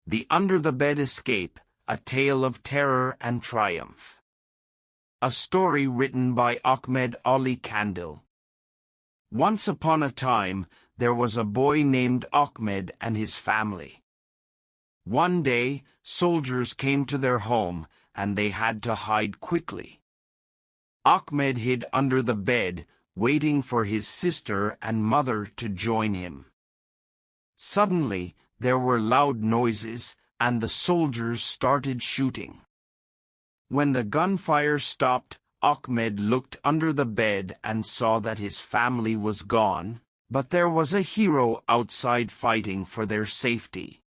The Under-the-Bed Escape, A Tale of Terror and Triumph. A story written by Ahmed Ali Kandil. Once upon a time, there was a boy named Ahmed and his family. One day, soldiers came to their home, and they had to hide quickly. Ahmed hid under the bed, waiting for his sister and mother to join him. Suddenly, there were loud noises, and the soldiers started shooting. When the gunfire stopped, Ahmed looked under the bed and saw that his family was gone, but there was a hero outside fighting for their safety.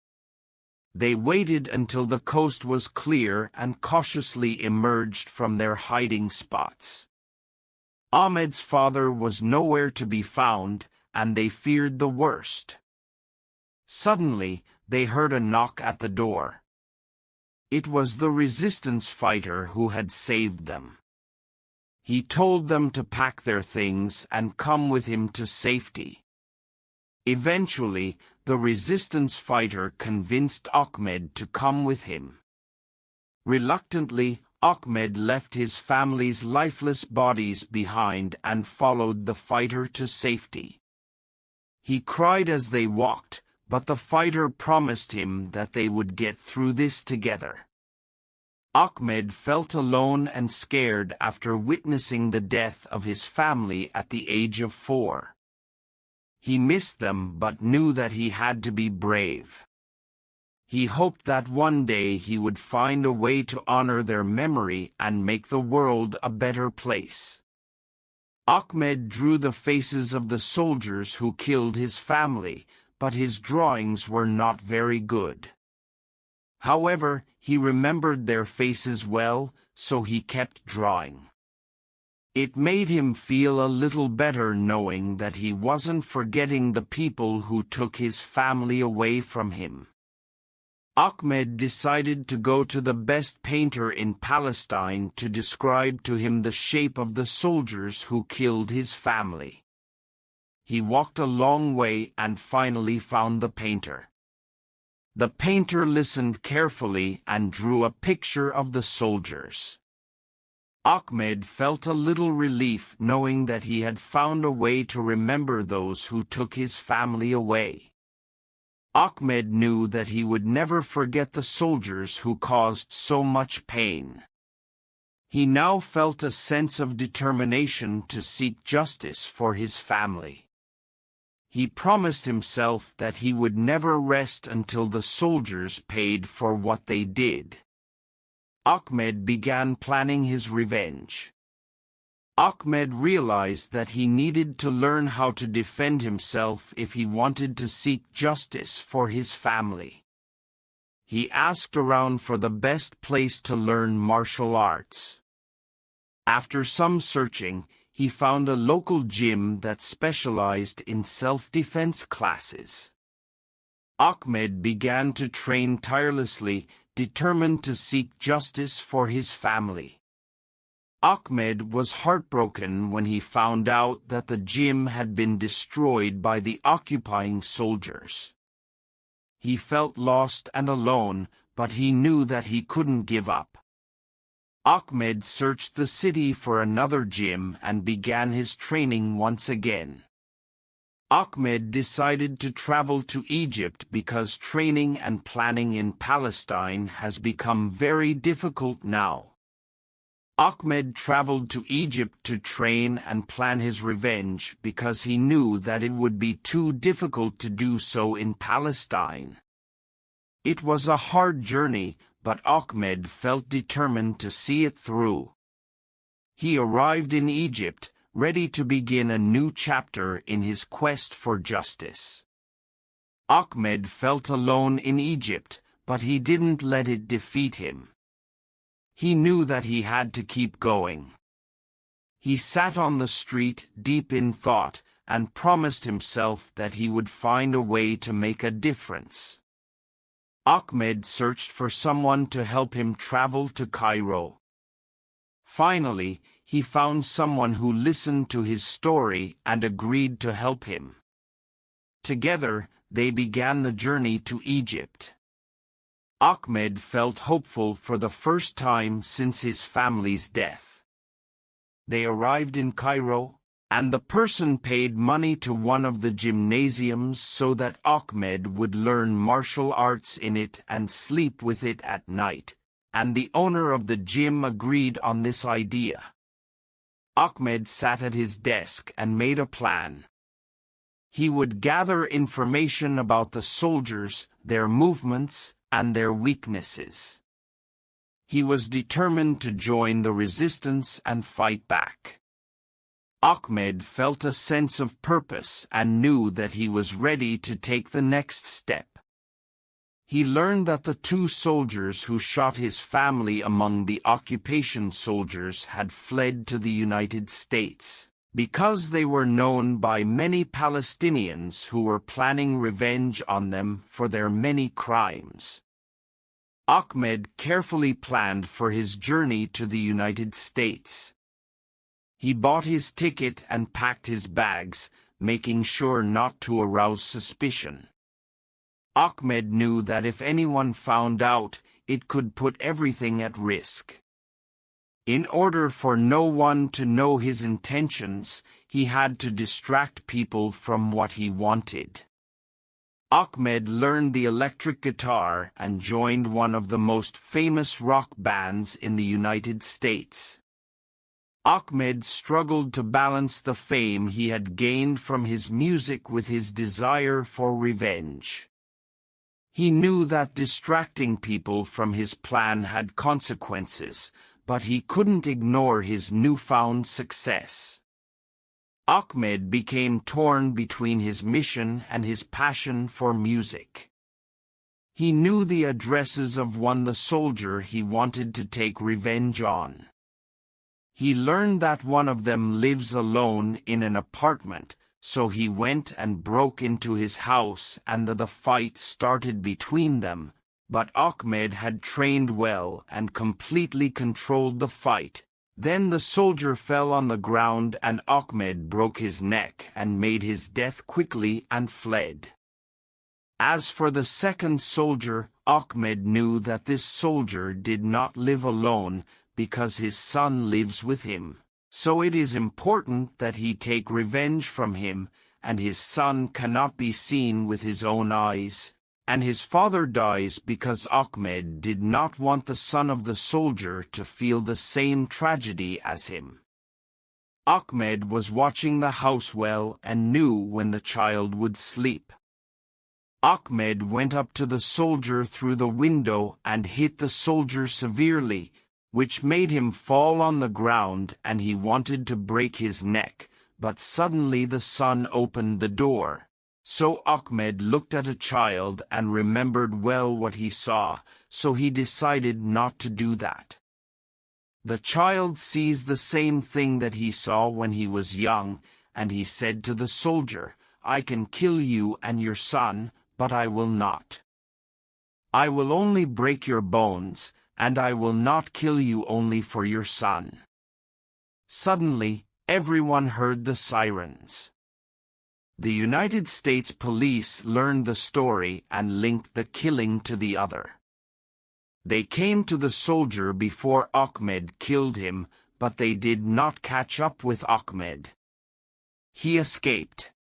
They waited until the coast was clear and cautiously emerged from their hiding spots. Ahmed's father was nowhere to be found, and they feared the worst. Suddenly, they heard a knock at the door. It was the resistance fighter who had saved them. He told them to pack their things and come with him to safety. Eventually, the resistance fighter convinced Ahmed to come with him. Reluctantly, Ahmed left his family's lifeless bodies behind and followed the fighter to safety. He cried as they walked, but the fighter promised him that they would get through this together. Ahmed felt alone and scared after witnessing the death of his family at the age of 4. He missed them but knew that he had to be brave. He hoped that one day he would find a way to honor their memory and make the world a better place. Ahmed drew the faces of the soldiers who killed his family, but his drawings were not very good. However, he remembered their faces well, so he kept drawing. It made him feel a little better knowing that he wasn't forgetting the people who took his family away from him. Ahmed decided to go to the best painter in Palestine to describe to him the shape of the soldiers who killed his family. He walked a long way and finally found the painter. The painter listened carefully and drew a picture of the soldiers. Ahmed felt a little relief knowing that he had found a way to remember those who took his family away. Ahmed knew that he would never forget the soldiers who caused so much pain. He now felt a sense of determination to seek justice for his family. He promised himself that he would never rest until the soldiers paid for what they did. Ahmed began planning his revenge. Ahmed realized that he needed to learn how to defend himself if he wanted to seek justice for his family. He asked around for the best place to learn martial arts. After some searching, he found a local gym that specialized in self-defense classes. Ahmed began to train tirelessly, determined to seek justice for his family. Ahmed was heartbroken when he found out that the gym had been destroyed by the occupying soldiers. He felt lost and alone, but he knew that he couldn't give up. Ahmed searched the city for another gym and began his training once again. Ahmed decided to travel to Egypt because training and planning in Palestine has become very difficult now. Ahmed traveled to Egypt to train and plan his revenge because he knew that it would be too difficult to do so in Palestine. It was a hard journey, but Ahmed felt determined to see it through. He arrived in Egypt, ready to begin a new chapter in his quest for justice. Ahmed felt alone in Egypt, but he didn't let it defeat him. He knew that he had to keep going. He sat on the street, deep in thought, and promised himself that he would find a way to make a difference. Ahmed searched for someone to help him travel to Cairo. Finally, he found someone who listened to his story and agreed to help him. Together, they began the journey to Egypt. Ahmed felt hopeful for the first time since his family's death. They arrived in Cairo, and the person paid money to one of the gymnasiums so that Ahmed would learn martial arts in it and sleep with it at night, and the owner of the gym agreed on this idea. Ahmed sat at his desk and made a plan. He would gather information about the soldiers, their movements, and their weaknesses. He was determined to join the resistance and fight back. Ahmed felt a sense of purpose and knew that he was ready to take the next step. He learned that the 2 soldiers who shot his family among the occupation soldiers had fled to the United States, because they were known by many Palestinians who were planning revenge on them for their many crimes. Ahmed carefully planned for his journey to the United States. He bought his ticket and packed his bags, making sure not to arouse suspicion. Ahmed knew that if anyone found out, it could put everything at risk. In order for no one to know his intentions, he had to distract people from what he wanted. Ahmed learned the electric guitar and joined one of the most famous rock bands in the United States. Ahmed struggled to balance the fame he had gained from his music with his desire for revenge. He knew that distracting people from his plan had consequences, but he couldn't ignore his newfound success. Ahmed became torn between his mission and his passion for music. He knew the addresses of the soldier he wanted to take revenge on. He learned that one of them lives alone in an apartment, so he went and broke into his house and the fight started between them, but Ahmed had trained well and completely controlled the fight. Then the soldier fell on the ground and Ahmed broke his neck and made his death quickly and fled. As for the second soldier, Ahmed knew that this soldier did not live alone because his son lives with him, so it is important that he take revenge from him, and his son cannot be seen with his own eyes. And his father dies because Ahmed did not want the son of the soldier to feel the same tragedy as him. Ahmed was watching the house well and knew when the child would sleep. Ahmed went up to the soldier through the window and hit the soldier severely, which made him fall on the ground, and he wanted to break his neck, but suddenly the son opened the door. So Ahmed looked at a child and remembered well what he saw, so he decided not to do that. The child sees the same thing that he saw when he was young, and he said to the soldier, "I can kill you and your son, but I will not. I will only break your bones, and I will not kill you only for your son." Suddenly, everyone heard the sirens. The United States Police learned the story and linked the killing to the other. They came to the soldier before Ahmed killed him, but they did not catch up with Ahmed. He escaped.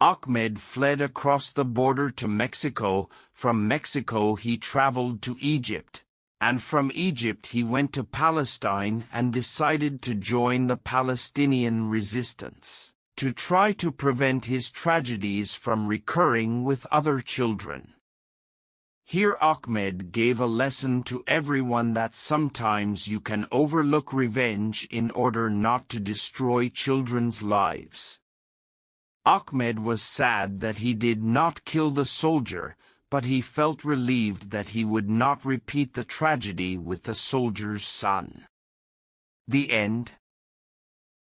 Ahmed fled across the border to Mexico. From Mexico he traveled to Egypt, and from Egypt he went to Palestine and decided to join the Palestinian resistance, to try to prevent his tragedies from recurring with other children. Here Ahmed gave a lesson to everyone that sometimes you can overlook revenge in order not to destroy children's lives. Ahmed was sad that he did not kill the soldier, but he felt relieved that he would not repeat the tragedy with the soldier's son. The end.